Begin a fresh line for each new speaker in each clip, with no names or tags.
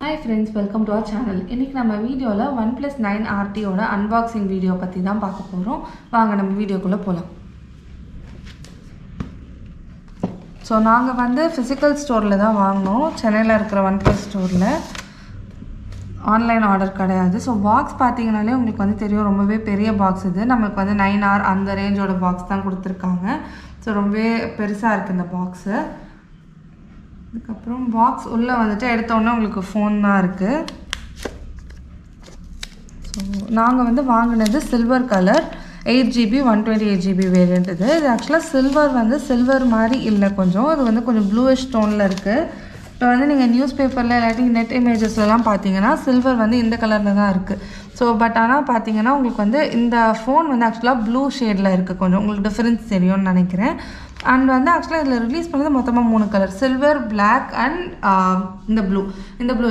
Hi friends, welcome to our channel. இன்னைக்கு நம்ம வீடியோல OnePlus 9 RT ஓட unboxing வீடியோ பத்தி தான் பார்க்க போறோம். வாங்க நம்ம வீடியோக்குள்ள போலாம். சோ நாங்க வந்து physical ஸ்டோர்ல தான் வாங்குனோம். சென்னையில இருக்கிற OnePlus ஸ்டோர்ல. ஆன்லைன் ஆர்டர் கிடையாது. சோ பாக்ஸ் பாத்தீங்கனாலே உங்களுக்கு வந்து தெரியும் ரொம்பவே பெரிய பாக்ஸ் இது. நமக்கு வந்து 9R அந்த ரேஞ்சோட பாக்ஸ் தான் கொடுத்திருக்காங்க. சோ ரொம்பவே பெருசா இருக்கு இந்த பாக்ஸ். அதுக்கப்புறம் பாக்ஸ் உள்ளே வந்துட்டு எடுத்தோன்னே உங்களுக்கு ஃபோன் தான் இருக்குது. ஸோ நாங்கள் வந்து வாங்கினது silver colour 8GB 128GB variant இது ஆக்சுவலாக சில்வர் மாதிரி இல்லை, கொஞ்சம் அது வந்து கொஞ்சம் ப்ளூயிஷ் டோனில் இருக்குது. இப்போ வந்து நீங்கள் நியூஸ் பேப்பரில் இல்லாட்டி நெட் இமேஜஸ்லாம் பார்த்தீங்கன்னா சில்வர் வந்து இந்த கலரில் தான் இருக்குது. ஸோ பட் ஆனால் பார்த்தீங்கன்னா உங்களுக்கு வந்து இந்த ஃபோன் வந்து ஆக்சுவலாக ப்ளூ ஷேடில் இருக்குது. கொஞ்சம் உங்களுக்கு டிஃப்ரென்ஸ் தெரியும்னு நினைக்கிறேன். அண்ட் வந்து ஆக்சுவலாக இதில் ரிலீஸ் பண்ணது மொத்தமாக 3 கலர், சில்வர், பிளாக் அண்ட் இந்த ப்ளூ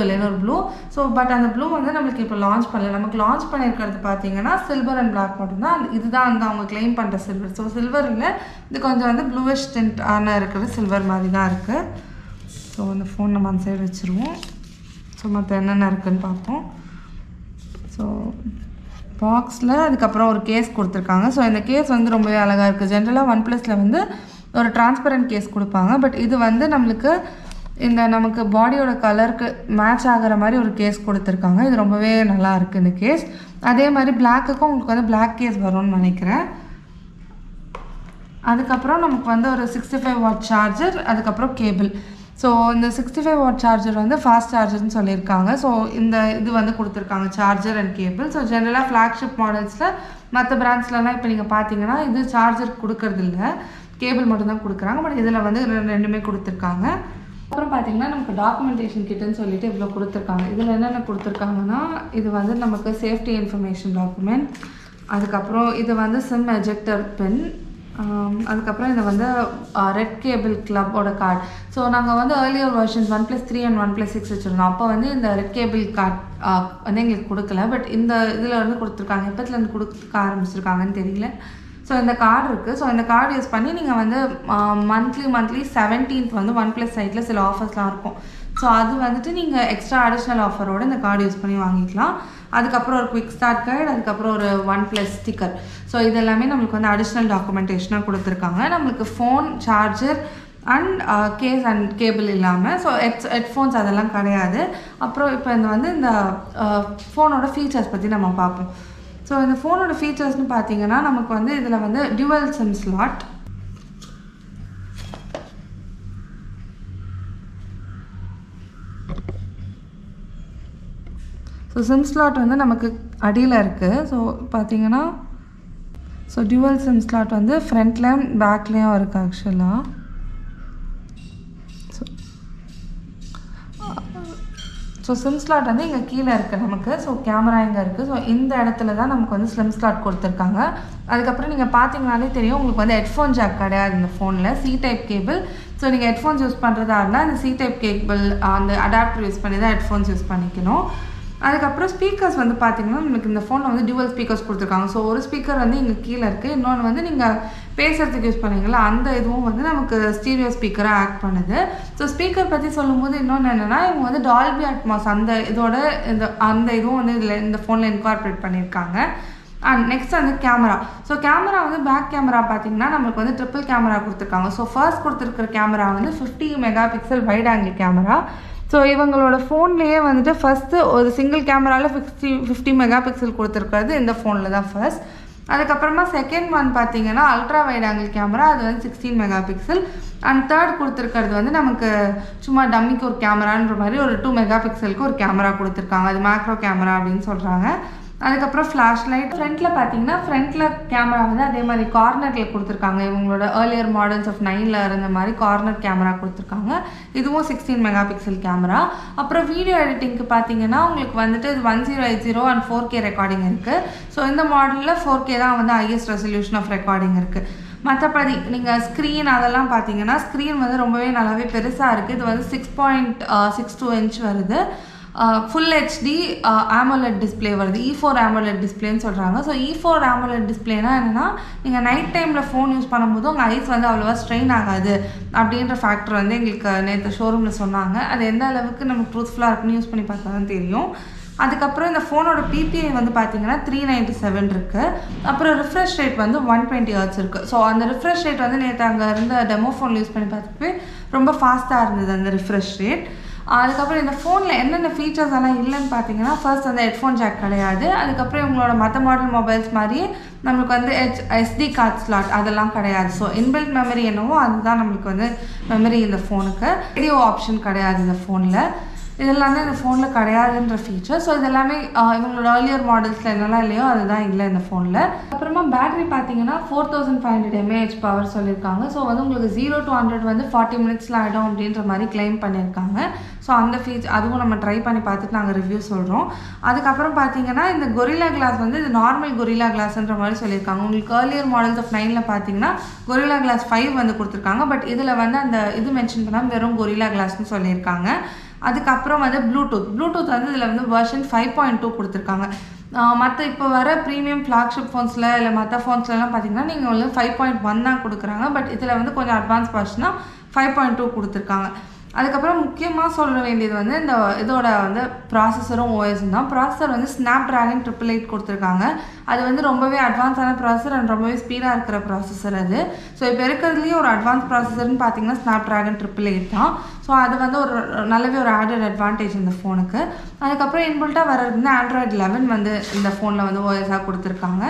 இல்லை இன்னொரு ப்ளூ. ஸோ பட் அந்த ப்ளூ வந்து நம்மளுக்கு இப்போ லான்ச் பண்ணல. நமக்கு லான்ச் பண்ணியிருக்கிறது பார்த்தீங்கன்னா சில்வர் அண்ட் பிளாக் மட்டும்தான். இதுதான் வந்து அவங்க கிளைம் பண்ணுற சில்வர். ஸோ சில்வர் இல்லை, இது கொஞ்சம் வந்து ப்ளூவிஷ் டிண்ட் ஆன இருக்கிறது சில்வர் மாதிரி தான் இருக்குது. ஸோ அந்த ஃபோன் நம்ம அந்த சைடு வச்சுருவோம். ஸோ மற்ற என்னென்ன இருக்குதுன்னு பார்ப்போம். ஸோ பாக்ஸில் அதுக்கப்புறம் ஒரு கேஸ் கொடுத்துருக்காங்க. ஸோ இந்த கேஸ் வந்து ரொம்பவே அழகாக இருக்குது. ஜென்ரலாக OnePlusல வந்து ஒரு டிரான்ஸ்பரண்ட் கேஸ் கொடுப்பாங்க. பட் இது வந்து நம்மளுக்கு இந்த நமக்கு பாடியோட கலருக்கு மேட்ச் ஆகிற மாதிரி ஒரு கேஸ் கொடுத்துருக்காங்க. இது ரொம்பவே நல்லா இருக்குது இந்த கேஸ். அதே மாதிரி பிளாக்குக்கும் உங்களுக்கு வந்து பிளாக் கேஸ் வரும்னு நினைக்கிறேன். அதுக்கப்புறம் நமக்கு வந்து ஒரு 65W சார்ஜர், அதுக்கப்புறம் கேபிள். ஸோ இந்த 65W சார்ஜர் வந்து ஃபாஸ்ட் சார்ஜர்னு சொல்லியிருக்காங்க. ஸோ இந்த இது வந்து கொடுத்துருக்காங்க சார்ஜர் அண்ட் கேபிள். ஸோ ஜென்ரலாக ஃப்ளாக்ஷிப் மாடல்ஸில் மற்ற பிராண்ட்ஸ்லலாம் இப்போ நீங்கள் பார்த்தீங்கன்னா இது சார்ஜர் கொடுக்கறது இல்லை, கேபிள் மட்டும்தான் கொடுக்குறாங்க. பட் இதில் வந்து ரெண்டுமே கொடுத்துருக்காங்க. அப்புறம் பார்த்தீங்கன்னா நமக்கு டாக்குமெண்டேஷன் கிட்டுன்னு சொல்லிட்டு இவ்வளோ கொடுத்துருக்காங்க. இதில் என்னென்ன கொடுத்துருக்காங்கன்னா இது வந்து நமக்கு சேஃப்டி இன்ஃபர்மேஷன் டாக்குமெண்ட், அதுக்கப்புறம் இது வந்து சிம் எஜெக்டர் பின், அதுக்கப்புறம் இது வந்து ரெட் கேபிள் கிளப்போட கார்டு. ஸோ நாங்கள் வந்து earlier versions OnePlus 3 and OnePlus 6 வச்சுருந்தோம். அப்போ வந்து இந்த ரெட் கேபிள் கார்டு வந்து எங்களுக்கு கொடுக்கல. பட் இந்த இதில் வந்து கொடுத்துருக்காங்க. எப்போத்துலேருந்து கொடுக்க ஆரம்பிச்சிருக்காங்கன்னு தெரியல. ஸோ இந்த கார்டு இருக்குது. ஸோ இந்த கார்டு யூஸ் பண்ணி நீங்கள் வந்து மந்த்லி 17th வந்து OnePlus சைட்டில் சில ஆஃபர்ஸ்லாம் இருக்கும். ஸோ அது வந்துட்டு நீங்கள் எக்ஸ்ட்ரா அடிஷ்னல் ஆஃபரோடு இந்த கார்டு யூஸ் பண்ணி வாங்கிக்கலாம். அதுக்கப்புறம் ஒரு குவிக் ஸ்டார்ட் கைடு, அதுக்கப்புறம் ஒரு OnePlus ஸ்டிக்கர். ஸோ இதெல்லாமே நம்மளுக்கு வந்து அடிஷ்னல் டாக்குமெண்டேஷனாக கொடுத்துருக்காங்க. நம்மளுக்கு phone, charger and case and cable இல்லாமல். ஸோ ஹெட்ஃபோன்ஸ் அதெல்லாம் கிடையாது. அப்புறம் இப்போ இந்த வந்து இந்த ஃபோனோட ஃபீச்சர்ஸ் பற்றி நம்ம பார்ப்போம். ஸோ இந்த ஃபோனோட ஃபீச்சர்ஸ்னு பார்த்தீங்கன்னா நமக்கு வந்து இதில் வந்து dual sim slot, so sim slot வந்து நமக்கு அடியில் இருக்குது. ஸோ பார்த்தீங்கன்னா ஸோ டியூவல் சிம் ஸ்லாட் வந்து ஃப்ரண்ட்லேயும் பேக்லேயும் இருக்குது ஆக்சுவலாக. ஸோ சிம் ஸ்லாட் வந்து இங்கே கீழே இருக்குது நமக்கு. ஸோ கேமரா இங்கே இருக்குது. ஸோ இந்த இடத்துல தான் நமக்கு வந்து சிம் ஸ்லாட் கொடுத்துருக்காங்க. அதுக்கப்புறம் நீங்கள் பார்த்தீங்கனாலே தெரியும் உங்களுக்கு வந்து ஹெட்ஃபோன் ஜாக் கிடையாது இந்த ஃபோனில், சி டைப் கேபிள். ஸோ நீங்கள் ஹெட்ஃபோன்ஸ் யூஸ் பண்ணுறதா இருந்தால் அந்த சி டைப் கேபிள் அந்த அடாப்டர் யூஸ் பண்ணி தான் ஹெட்ஃபோன்ஸ் யூஸ் பண்ணிக்கணும். அதுக்கப்புறம் ஸ்பீக்கர்ஸ் வந்து பார்த்தீங்கன்னா நமக்கு இந்த ஃபோனில் வந்து டியூவல் ஸ்பீக்கர்ஸ் கொடுத்துருக்காங்க. ஸோ ஒரு ஸ்பீக்கர் வந்து இங்கே கீழே இருக்குது, இன்னொன்று வந்து நீங்கள் பேசுகிறதுக்கு யூஸ் பண்ணுவீங்களா அந்த இதுவும் வந்து நமக்கு ஸ்டீரியோ ஸ்பீக்கராக ஆக்ட் பண்ணுது. ஸோ ஸ்பீக்கர் பற்றி சொல்லும்போது இன்னொன்று என்னென்னா இவங்க வந்து டால்பி அட்மாஸ் அந்த இதோட அந்த இதுவும் வந்து இதில் இந்த ஃபோனில் இன்கார்பரேட் பண்ணியிருக்காங்க. அண்ட் நெக்ஸ்ட் வந்து கேமரா. ஸோ கேமரா வந்து பேக் கேமரா பார்த்தீங்கன்னா நம்மளுக்கு வந்து ட்ரிபிள் கேமரா கொடுத்துருக்காங்க. ஸோ ஃபர்ஸ்ட் கொடுத்துருக்கிற கேமரா வந்து 50 MP wide angle camera. So இவங்களோட ஃபோன்லேயே வந்துட்டு ஃபஸ்ட்டு ஒரு சிங்கிள் கேமராவில் 50 MP கொடுத்துருக்கிறது இந்த ஃபோனில் தான் ஃபர்ஸ்ட். அதுக்கப்புறமா செகண்ட் ஒன் பார்த்தீங்கன்னா அல்ட்ரா வைட் ஆங்கிள் கேமரா, அது வந்து 16 MP. அண்ட் தேர்ட் கொடுத்துருக்கிறது வந்து நமக்கு சும்மா டம்மிக்கு ஒரு கேமரான்ற மாதிரி ஒரு 2 MP ஒரு கேமரா கொடுத்துருக்காங்க. அது மேக்ரோ கேமரா அப்படின்னு சொல்கிறாங்க. அதுக்கப்புறம் ஃப்ளாஷ் லைட். ஃப்ரண்ட்டில் பார்த்தீங்கன்னா ஃப்ரண்ட்டில் கேமரா வந்து அதே மாதிரி கார்னரில் கொடுத்துருக்காங்க. இவங்களோட ஏர்லியர் மாடல்ஸ் ஆஃப் 9ல் இருந்த மாதிரி கார்னர் கேமரா கொடுத்துருக்காங்க. இதுவும் 16 MP கேமரா. அப்புறம் வீடியோ எடிட்டிங்க்கு பார்த்தீங்கன்னா உங்களுக்கு வந்துட்டு 1080 அண்ட் 4K ரெக்கார்டிங் இருக்குது. ஸோ இந்த மாடலில் 4K தான் வந்து ஹையஸ்ட் ரெசல்யூஷன் ஆஃப் ரெக்கார்டிங் இருக்குது. மற்றபடி நீங்கள் ஸ்க்ரீன் அதெல்லாம் பார்த்தீங்கன்னா ஸ்க்ரீன் வந்து ரொம்பவே நல்லாவே பெருசாக இருக்குது. இது வந்து 6.62 இன்ச் வருது. ஃபுல் ஹெச்டி AMOLED டிஸ்பிளே வருது. E4 AMOLED டிஸ்பிளேன்னு சொல்கிறாங்க. ஸோ E4 AMOLED டிஸ்பிளேனா என்னென்னா, நீங்கள் நைட் டைமில் ஃபோன் யூஸ் பண்ணும்போது உங்கள் ஐஸ் வந்து அவ்வளோவா ஸ்ட்ரெயின் ஆகாது அப்படின்ற ஃபேக்டர் வந்து எங்களுக்கு நேற்று ஷோரூமில் சொன்னாங்க. அது எந்த அளவுக்கு நமக்கு ட்ரூத்ஃபுல்லாக இருக்குன்னு யூஸ் பண்ணி பார்த்தா தான் தெரியும். அதுக்கப்புறம் இந்த ஃபோனோட PPI வந்து பார்த்தீங்கன்னா 397 இருக்குது. அப்புறம் ரிஃப்ரெஷ் ரேட் வந்து 120 Hz இருக்குது. ஸோ அந்த ரிஃப்ரெஷ் ரேட் வந்து நேற்று அங்கே இருந்த டெமோ ஃபோனில் யூஸ் பண்ணி பார்த்துட்டு ரொம்ப ஃபாஸ்ட்டாக இருந்தது அந்த ரிஃப்ரெஷ் ரேட். அதுக்கப்புறம் இந்த ஃபோனில் என்னென்ன ஃபீச்சர்ஸ் எல்லாம் இல்லைன்னு பார்த்தீங்கன்னா, ஃபர்ஸ்ட் வந்து ஹெட்ஃபோன் ஜாக் கிடையாது. அதுக்கப்புறம் உங்களோட மற்ற மாடல் மொபைல்ஸ் மாதிரியே நம்மளுக்கு வந்து SD கார்ட் ஸ்லாட் அதெல்லாம் கிடையாது. ஸோ இன்பில்ட் மெமரி என்னவோ அதுதான் நம்மளுக்கு வந்து மெமரி இந்த ஃபோனுக்கு. ரேடியோ ஆப்ஷன் கிடையாது இந்த ஃபோனில். இதெல்லாம் தான் இந்த ஃபோனில் கிடையாதுன்ற ஃபீச்சர். ஸோ இதெல்லாமே இவங்களோட ஏர்லியர் மாடல்ஸில் என்னெல்லாம் இல்லையோ அதுதான் இல்லை இந்த ஃபோனில். அப்புறமா பேட்டரி பார்த்தீங்கன்னா 4500 mAh பவர் சொல்லியிருக்காங்க. ஸோ வந்து உங்களுக்கு 0 to 100 வந்து 40 மினிட்ஸில் ஆகிடும் அப்படின்ற மாதிரி கிளைம் பண்ணியிருக்காங்க. ஸோ அந்த அதுவும் நம்ம ட்ரை பண்ணி பார்த்துட்டு நாங்கள் ரிவ்யூ சொல்கிறோம். அதுக்கப்புறம் பார்த்தீங்கன்னா இந்த கொரில்லா கிளாஸ் வந்து இது நார்மல் கொரில்லா கிளாஸ்ன்ற மாதிரி சொல்லியிருக்காங்க. உங்களுக்கு ஏர்லியர் மாடல்ஸ் ஆஃப் 9ல் பார்த்தீங்கன்னா கொரில்லா கிளாஸ் 5 வந்து கொடுத்துருக்காங்க. பட் இதில் வந்து அந்த இது மென்ஷன் பண்ணாமல் வெறும் கொரில்லா கிளாஸ்னு சொல்லியிருக்காங்க. அதுக்கப்புறம் வந்து ப்ளூடூத் வந்து இதில் வந்து வெர்ஷன் 5.2 கொடுத்துருக்காங்க. மற்ற இப்போ வர ப்ரீமியம் ஃப்ளாக்ஷிப் ஃபோன்ஸில் இல்லை மற்ற ஃபோன்ஸ்லாம் பார்த்தீங்கன்னா நீங்கள் வந்து 5.1 தான் கொடுக்குறாங்க. பட் இதில் வந்து கொஞ்சம் அட்வான்ஸ் வெர்ஷனாக 5.2 கொடுத்துருக்காங்க. அதுக்கப்புறம் முக்கியமாக சொல்ல வேண்டியது வந்து இந்த இதோட வந்து ப்ராசஸரும் ஓஎஸும் தான். ப்ராசஸர் வந்து Snapdragon 888 கொடுத்துருக்காங்க. அது வந்து ரொம்பவே அட்வான்ஸான ப்ராசஸர் அண்ட் ரொம்பவே ஸ்பீடாக இருக்கிற ப்ராசஸர் அது. ஸோ இப்போ இருக்கிறதுலேயே ஒரு அட்வான்ஸ் ப்ராசஸர்னு பார்த்தீங்கன்னா Snapdragon 888 தான். ஸோ அது வந்து ஒரு நல்லாவே ஒரு ஆடட் அட்வான்டேஜ் இந்த ஃபோனுக்கு. அதுக்கப்புறம் இன்பில்ட்டாக வர்றது வந்து Android 11 வந்து இந்த ஃபோனில் வந்து ஓஎஸாக கொடுத்துருக்காங்க.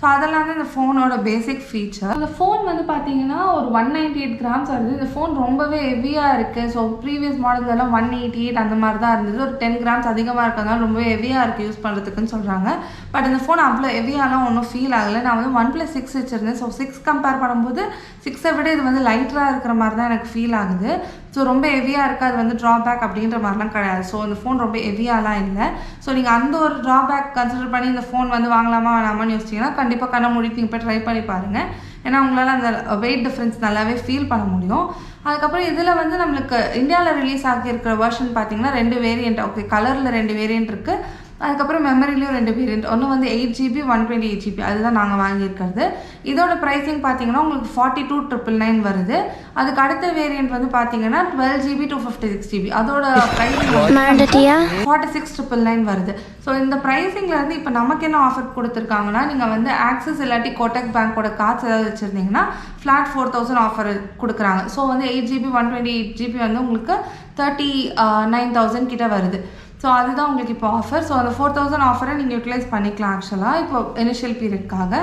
ஸோ அதெல்லாம் தான் இந்த ஃபோனோட பேசிக் ஃபீச்சர். இந்த ஃபோன் வந்து பார்த்தீங்கன்னா ஒரு 198 கிராம்ஸ் வருது. இந்த ஃபோன் ரொம்பவே ஹெவியாக இருக்குது. ஸோ ப்ரீவியஸ் மாடல்ஸ் எல்லாம் 188 அந்த மாதிரி தான் இருந்தது. ஒரு 10 கிராம்ஸ் அதிகமாக இருக்கிறதுனால ரொம்பவே ஹெவியாக இருக்குது யூஸ் பண்ணுறதுக்குன்னு சொல்கிறாங்க. பட் இந்த ஃபோன் அவ்வளோ ஹெவியாலாம் ஒன்றும் ஃபீல் ஆகலை. நான் வந்து OnePlus 6 வச்சுருந்தேன். ஸோ 6 கம்பேர் பண்ணும்போது 6ஐ விட இது வந்து லைட்டராக இருக்கிற மாதிரி தான் எனக்கு ஃபீல் ஆகுது. ஸோ ரொம்ப ஹெவியாக இருக்குது, அது வந்து ட்ராபேக் அப்படின்ற மாதிரிலாம் கிடையாது. ஸோ இந்த ஃபோன் ரொம்ப ஹெவியாலாம் இல்லை. ஸோ நீங்கள் அந்த ஒரு ட்ராபேக் கன்சிடர் பண்ணி இந்த ஃபோன் வந்து வாங்கலாமா வேணாமான்னு யோசிச்சிங்கன்னா கண்டிப்பாக கண்ணை மூடிட்டு நீங்கள் போய் ட்ரை பண்ணி பாருங்கள். ஏன்னா உங்களால் அந்த வெயிட் டிஃப்ரென்ஸ் நல்லாவே ஃபீல் பண்ண முடியும். அதுக்கப்புறம் இதில் வந்து நம்மளுக்கு இந்தியாவில் ரிலீஸ் ஆகியிருக்கிற வெர்ஷன் பார்த்தீங்கன்னா 2 வேரியண்ட். ஓகே, கலரில் 2 வேரியண்ட் இருக்குது. அதுக்கப்புறம் மெமரிலையும் 2 வேரியண்ட். ஒன்று வந்து 8GB 128GB அதுதான் நாங்கள் வாங்கியிருக்கிறது. இதோட ப்ரைஸிங் பார்த்தீங்கன்னா உங்களுக்கு 42,999 வருது. அதுக்கு அடுத்த வேரியண்ட் வந்து பார்த்தீங்கன்னா 12GB 256GB அதோட ப்ரைஸிங் 46,999 வருது. ஸோ இந்த ப்ரைஸிங்லேருந்து இப்போ நமக்கு என்ன ஆஃபர் கொடுத்துருக்காங்கன்னா, நீங்கள் வந்து ஆக்சிஸ் இல்லாட்டி கோட்டக் பேங்க்கோட கார்ட்ஸ் ஏதாவது வச்சுருந்தீங்கன்னா ஃப்ளாட் 4000 ஆஃபர் கொடுக்குறாங்க. ஸோ வந்து 8GB 128GB வந்து உங்களுக்கு 39,000 கிட்ட வருது. ஸோ அதுதான் உங்களுக்கு இப்போ ஆஃபர். ஸோ அந்த 4000 ஆஃபரை நீங்கள் யூட்டிலைஸ் பண்ணிக்கலாம். ஆக்சுவலாக இப்போ இனிஷியல் பீரியட்காக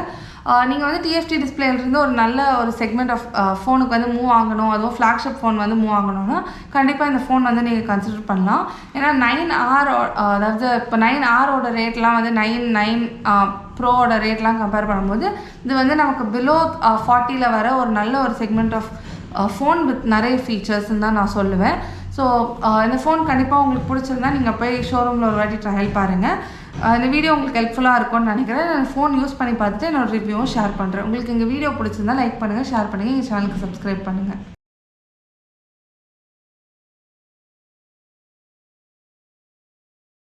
நீங்கள் வந்து TFT டிஸ்பிளேலேருந்து ஒரு நல்ல ஒரு செக்மெண்ட் ஆஃப் ஃபோனுக்கு வந்து மூவ் ஆகணும், அதுவும் ஃப்ளாக்ஷிப் ஃபோன் வந்து மூவ் ஆகணும்னா கண்டிப்பாக இந்த ஃபோன் வந்து நீங்கள் கன்சிடர் பண்ணலாம். ஏன்னா 9R அதாவது இப்போ 9Rோட ரேட்லாம் வந்து 9 ப்ரோவோட ரேட்லாம் கம்பேர் பண்ணும்போது இது வந்து நமக்கு பிலோ 40ல் வர ஒரு நல்ல ஒரு செக்மெண்ட் ஆஃப் ஃபோன் வித் நிறைய ஃபீச்சர்ஸ்ன்னு தான் நான் சொல்லுவேன். ஸோ இந்த ஃபோன் கண்டிப்பாக உங்களுக்கு பிடிச்சிருந்தா நீங்கள் போய் ஷோரூமில் ஒரு வாட்டி ட்ரையல் பாருங்கள். இந்த வீடியோ உங்களுக்கு ஹெல்ப்ஃபுல்லாக இருக்கும்னு நினைக்கிறேன். நான் ஃபோன் யூஸ் பண்ணி பார்த்துட்டு என்னோட ரிவ்யூவும் ஷேர் பண்ணுறேன். உங்களுக்கு எங்கள் வீடியோ பிடிச்சிருந்தா லைக் பண்ணுங்கள், ஷேர் பண்ணுங்கள், எங்கள் சேனலுக்கு சப்ஸ்கிரைப் பண்ணுங்கள்.